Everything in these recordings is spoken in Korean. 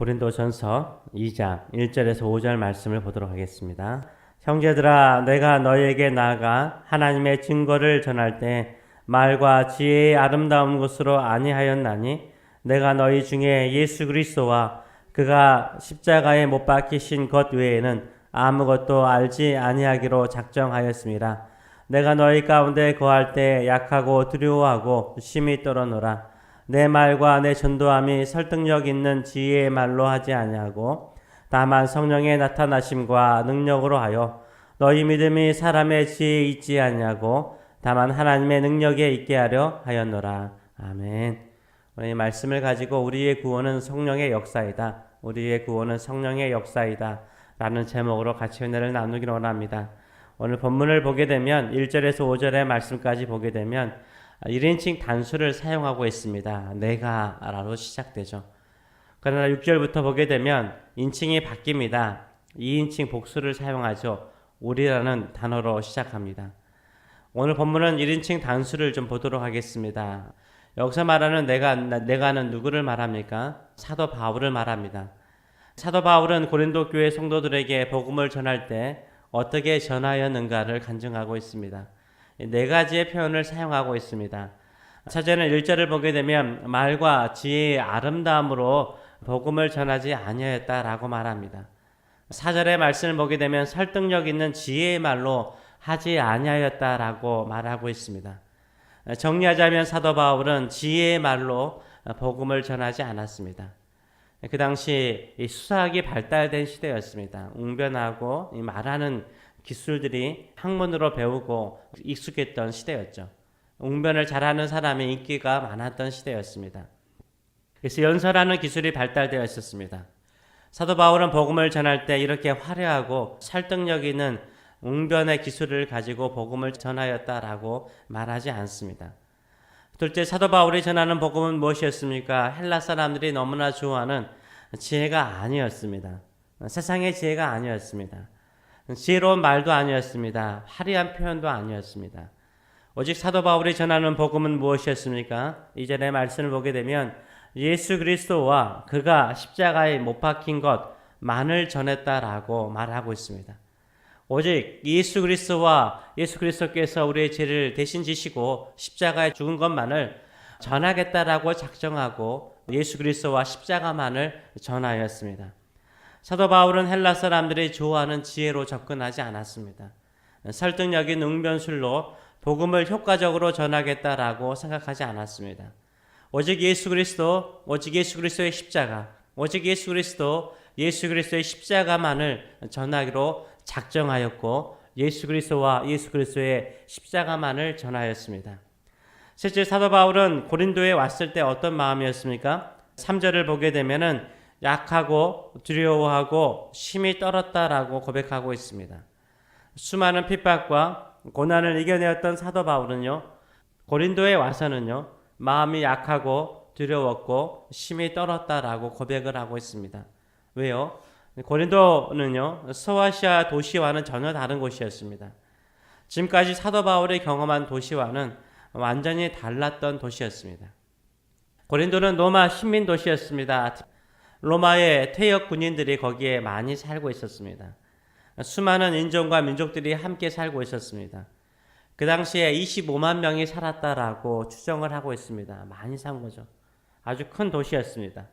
고린도전서 2장 1절에서 5절 말씀을 보도록 하겠습니다. 형제들아, 내가 너희에게 나아가 하나님의 증거를 전할 때 말과 지혜의 아름다운 것으로 아니하였나니 내가 너희 중에 예수 그리스도와 그가 십자가에 못 박히신 것 외에는 아무것도 알지 아니하기로 작정하였습니다. 내가 너희 가운데 거할 때 약하고 두려워하고 심히 떨어노라. 내 말과 내 전도함이 설득력 있는 지혜의 말로 하지 아니하고 다만 성령의 나타나심과 능력으로 하여 너희 믿음이 사람의 지혜에 있지 아니하고 다만 하나님의 능력에 있게 하려 하였노라. 아멘. 오늘 이 말씀을 가지고 우리의 구원은 성령의 역사이다. 우리의 구원은 성령의 역사이다. 라는 제목으로 같이 은혜를 나누기를 원합니다. 오늘 본문을 보게 되면 1절에서 5절의 말씀까지 보게 되면 1인칭 단수를 사용하고 있습니다. 내가 라로 시작되죠. 그러나 6절부터 보게 되면 인칭이 바뀝니다. 2인칭 복수를 사용하죠. 우리라는 단어로 시작합니다. 오늘 본문은 1인칭 단수를 좀 보도록 하겠습니다. 여기서 말하는 내가는 누구를 말합니까? 사도 바울을 말합니다. 사도 바울은 고린도 교회 성도들에게 복음을 전할 때 어떻게 전하였는가를 간증하고 있습니다. 네 가지의 표현을 사용하고 있습니다. 첫째는 1절을 보게 되면 말과 지혜의 아름다움으로 복음을 전하지 아니하였다라고 말합니다. 4절의 말씀을 보게 되면 설득력 있는 지혜의 말로 하지 아니하였다라고 말하고 있습니다. 정리하자면 사도 바울은 지혜의 말로 복음을 전하지 않았습니다. 그 당시 수사학이 발달된 시대였습니다. 웅변하고 말하는 기술들이 학문으로 배우고 익숙했던 시대였죠. 웅변을 잘하는 사람이 인기가 많았던 시대였습니다. 그래서 연설하는 기술이 발달되어 있었습니다. 사도 바울은 복음을 전할 때 이렇게 화려하고 설득력 있는 웅변의 기술을 가지고 복음을 전하였다라고 말하지 않습니다. 둘째, 사도 바울이 전하는 복음은 무엇이었습니까? 헬라 사람들이 너무나 좋아하는 지혜가 아니었습니다. 세상의 지혜가 아니었습니다. 지혜로운 말도 아니었습니다. 화려한 표현도 아니었습니다. 오직 사도 바울이 전하는 복음은 무엇이었습니까? 이전의 말씀을 보게 되면 예수 그리스도와 그가 십자가에 못 박힌 것만을 전했다라고 말하고 있습니다. 오직 예수 그리스도와 예수 그리스도께서 우리의 죄를 대신 지시고 십자가에 죽은 것만을 전하겠다라고 작정하고 예수 그리스도와 십자가만을 전하였습니다. 사도 바울은 헬라 사람들이 좋아하는 지혜로 접근하지 않았습니다. 설득력인 웅변술로 복음을 효과적으로 전하겠다라고 생각하지 않았습니다. 오직 예수 그리스도, 오직 예수 그리스도의 십자가, 오직 예수 그리스도, 예수 그리스도의 십자가만을 전하기로 작정하였고 예수 그리스도와 예수 그리스도의 십자가만을 전하였습니다. 실제 사도 바울은 고린도에 왔을 때 어떤 마음이었습니까? 3절을 보게 되면은 약하고 두려워하고 심히 떨었다라고 고백하고 있습니다. 수많은 핍박과 고난을 이겨내었던 사도 바울은요, 고린도에 와서는요, 마음이 약하고 두려웠고 심히 떨었다라고 고백을 하고 있습니다. 왜요? 고린도는요, 소아시아 도시와는 전혀 다른 곳이었습니다. 지금까지 사도 바울이 경험한 도시와는 완전히 달랐던 도시였습니다. 고린도는 로마 식민 도시였습니다. 로마의 퇴역 군인들이 거기에 많이 살고 있었습니다. 수많은 인종과 민족들이 함께 살고 있었습니다. 그 당시에 25만 명이 살았다라고 추정을 하고 있습니다. 많이 산 거죠. 아주 큰 도시였습니다.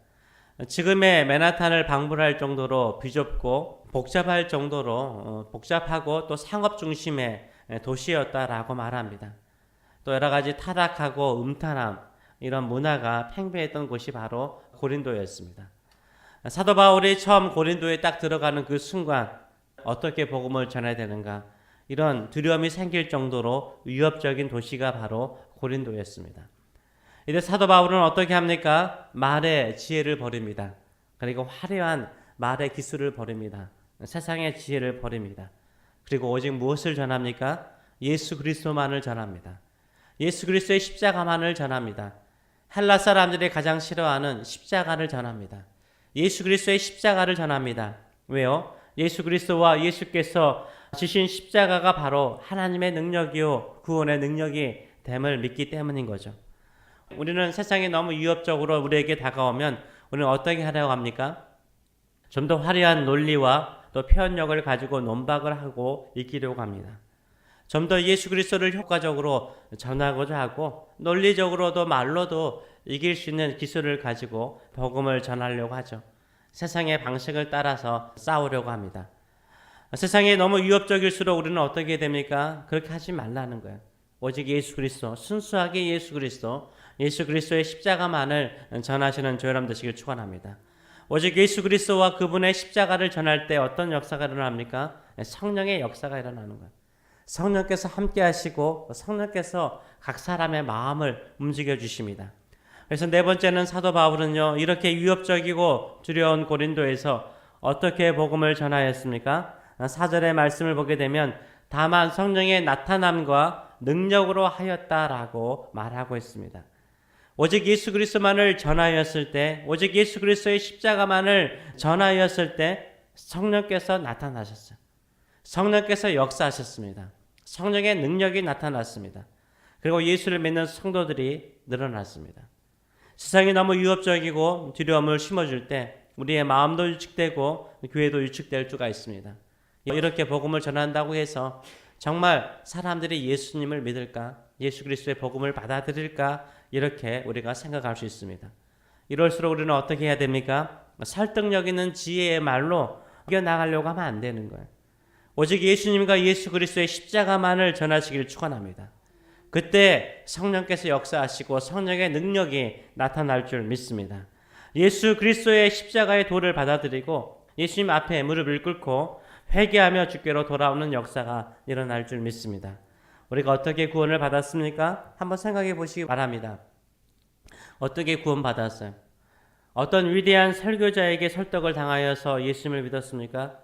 지금의 맨하탄을 방불할 정도로 비좁고 복잡할 정도로 복잡하고 또 상업 중심의 도시였다라고 말합니다. 또 여러 가지 타락하고 음탄함, 이런 문화가 팽배했던 곳이 바로 고린도였습니다. 사도 바울이 처음 고린도에 딱 들어가는 그 순간 어떻게 복음을 전해야 되는가, 이런 두려움이 생길 정도로 위협적인 도시가 바로 고린도였습니다. 이제 사도 바울은 어떻게 합니까? 말의 지혜를 버립니다. 그리고 화려한 말의 기술을 버립니다. 세상의 지혜를 버립니다. 그리고 오직 무엇을 전합니까? 예수 그리스도만을 전합니다. 예수 그리스도의 십자가만을 전합니다. 헬라 사람들이 가장 싫어하는 십자가를 전합니다. 예수 그리스도의 십자가를 전합니다. 왜요? 예수 그리스도와 예수께서 지신 십자가가 바로 하나님의 능력이요 구원의 능력이 됨을 믿기 때문인 거죠. 우리는 세상이 너무 위협적으로 우리에게 다가오면 우리는 어떻게 하려고 합니까? 좀 더 화려한 논리와 또 표현력을 가지고 논박을 하고 이기려고 합니다. 좀 더 예수 그리스도를 효과적으로 전하고자 하고 논리적으로도 말로도 이길 수 있는 기술을 가지고 복음을 전하려고 하죠. 세상의 방식을 따라서 싸우려고 합니다. 세상이 너무 위협적일수록 우리는 어떻게 됩니까? 그렇게 하지 말라는 거예요. 오직 예수 그리스도, 순수하게 예수 그리스도의 십자가만을 전하시는 저 여러분 되시길 축원합니다. 오직 예수 그리스도와 그분의 십자가를 전할 때 어떤 역사가 일어납니까? 성령의 역사가 일어나는 거예요. 성령께서 함께 하시고 성령께서 각 사람의 마음을 움직여 주십니다. 그래서 네 번째는 사도 바울은요, 이렇게 위협적이고 두려운 고린도에서 어떻게 복음을 전하였습니까? 4절의 말씀을 보게 되면 다만 성령의 나타남과 능력으로 하였다라고 말하고 있습니다. 오직 예수 그리스도만을 전하였을 때, 오직 예수 그리스도의 십자가만을 전하였을 때 성령께서 나타나셨어요. 성령께서 역사하셨습니다. 성령의 능력이 나타났습니다. 그리고 예수를 믿는 성도들이 늘어났습니다. 세상이 너무 위협적이고 두려움을 심어줄 때 우리의 마음도 위축되고 교회도 위축될 수가 있습니다. 이렇게 복음을 전한다고 해서 정말 사람들이 예수님을 믿을까? 예수 그리스도의 복음을 받아들일까? 이렇게 우리가 생각할 수 있습니다. 이럴수록 우리는 어떻게 해야 됩니까? 설득력 있는 지혜의 말로 이겨나가려고 하면 안 되는 거예요. 오직 예수님과 예수 그리스도의 십자가만을 전하시길 축원합니다. 그때 성령께서 역사하시고 성령의 능력이 나타날 줄 믿습니다. 예수 그리스도의 십자가의 도를 받아들이고 예수님 앞에 무릎을 꿇고 회개하며 주께로 돌아오는 역사가 일어날 줄 믿습니다. 우리가 어떻게 구원을 받았습니까? 한번 생각해 보시기 바랍니다. 어떻게 구원받았어요? 어떤 위대한 설교자에게 설득을 당하여서 예수님을 믿었습니까?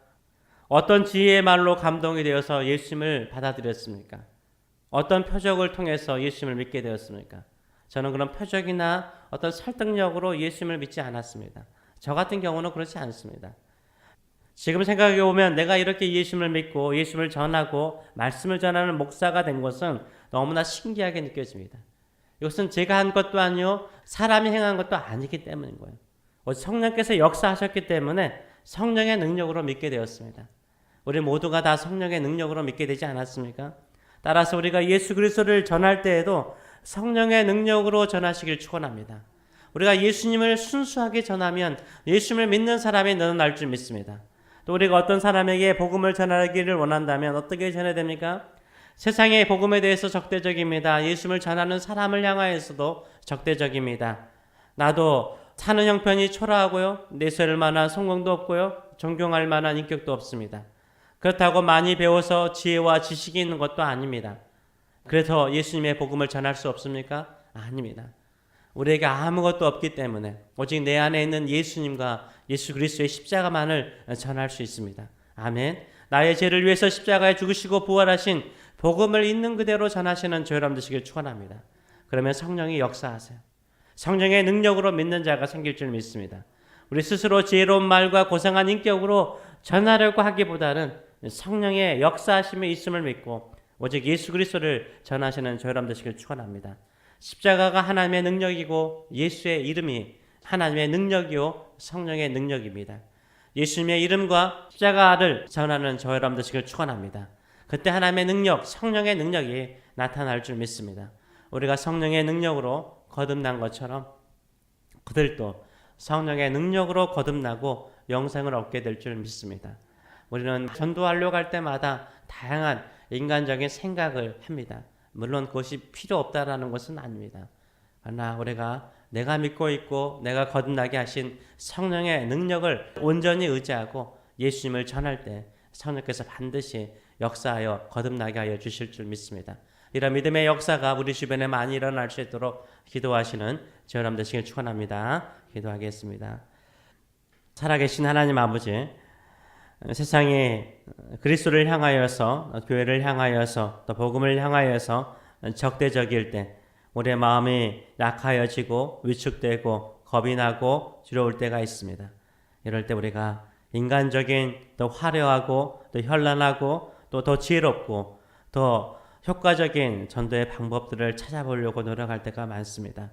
어떤 지혜의 말로 감동이 되어서 예수님을 받아들였습니까? 어떤 표적을 통해서 예수님을 믿게 되었습니까? 저는 그런 표적이나 어떤 설득력으로 예수님을 믿지 않았습니다. 저 같은 경우는 그렇지 않습니다. 지금 생각해 보면 내가 이렇게 예수님을 믿고 예수님을 전하고 말씀을 전하는 목사가 된 것은 너무나 신기하게 느껴집니다. 이것은 제가 한 것도 아니요 사람이 행한 것도 아니기 때문인 거예요. 성령께서 역사하셨기 때문에 성령의 능력으로 믿게 되었습니다. 우리 모두가 다 성령의 능력으로 믿게 되지 않았습니까? 따라서 우리가 예수 그리스도를 전할 때에도 성령의 능력으로 전하시길 축원합니다. 우리가 예수님을 순수하게 전하면 예수님을 믿는 사람이 늘어날 줄 믿습니다. 또 우리가 어떤 사람에게 복음을 전하기를 원한다면 어떻게 전해야 됩니까? 세상의 복음에 대해서 적대적입니다. 예수님을 전하는 사람을 향하여서도 적대적입니다. 나도 사는 형편이 초라하고요. 내세울 만한 성공도 없고요. 존경할 만한 인격도 없습니다. 그렇다고 많이 배워서 지혜와 지식이 있는 것도 아닙니다. 그래서 예수님의 복음을 전할 수 없습니까? 아닙니다. 우리에게 아무것도 없기 때문에 오직 내 안에 있는 예수님과 예수 그리스도의 십자가만을 전할 수 있습니다. 아멘. 나의 죄를 위해서 십자가에 죽으시고 부활하신 복음을 있는 그대로 전하시는 저 여러분 되시길 축원합니다. 그러면 성령이 역사하세요. 성령의 능력으로 믿는 자가 생길 줄 믿습니다. 우리 스스로 지혜로운 말과 고상한 인격으로 전하려고 하기보다는 성령의 역사하심이 있음을 믿고 오직 예수 그리스도를 전하시는 저 여러분 되시길 축원합니다. 십자가가 하나님의 능력이고 예수의 이름이 하나님의 능력이요 성령의 능력입니다. 예수님의 이름과 십자가를 전하는 저 여러분 되시길 축원합니다. 그때 하나님의 능력, 성령의 능력이 나타날 줄 믿습니다. 우리가 성령의 능력으로 거듭난 것처럼 그들도 성령의 능력으로 거듭나고 영생을 얻게 될 줄 믿습니다. 우리는 전도하려고 할 때마다 다양한 인간적인 생각을 합니다. 물론 그것이 필요 없다라는 것은 아닙니다. 그러나 우리가 내가 믿고 있고 내가 거듭나게 하신 성령의 능력을 온전히 의지하고 예수님을 전할 때 성령께서 반드시 역사하여 거듭나게 하여 주실 줄 믿습니다. 이런 믿음의 역사가 우리 주변에 많이 일어날 수 있도록 기도하시는 저 여러분 되시길 축원합니다. 기도하겠습니다. 살아계신 하나님 아버지, 세상에 그리스도를 향하여서 교회를 향하여서 또 복음을 향하여서 적대적일 때 우리의 마음이 약하여지고 위축되고 겁이 나고 두려울 때가 있습니다. 이럴 때 우리가 인간적인 더 화려하고 더 현란하고 또 더 지혜롭고 더 효과적인 전도의 방법들을 찾아보려고 노력할 때가 많습니다.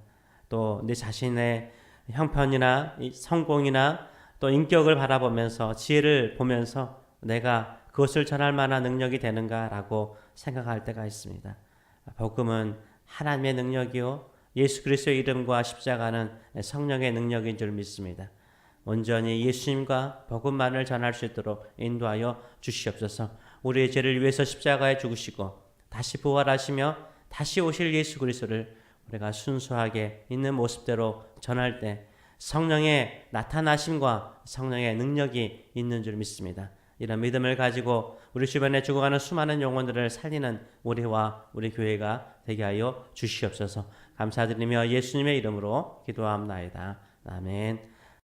또 내 자신의 형편이나 성공이나 또 인격을 바라보면서 지혜를 보면서 내가 그것을 전할 만한 능력이 되는가라고 생각할 때가 있습니다. 복음은 하나님의 능력이요 예수 그리스도의 이름과 십자가는 성령의 능력인 줄 믿습니다. 온전히 예수님과 복음만을 전할 수 있도록 인도하여 주시옵소서. 우리의 죄를 위해서 십자가에 죽으시고 다시 부활하시며 다시 오실 예수 그리스도를 우리가 순수하게 있는 모습대로 전할 때 성령의 나타나심과 성령의 능력이 있는 줄 믿습니다. 이런 믿음을 가지고 우리 주변에 죽어가는 수많은 영혼들을 살리는 우리와 우리 교회가 되게 하여 주시옵소서. 감사드리며 예수님의 이름으로 기도합나이다. 아멘.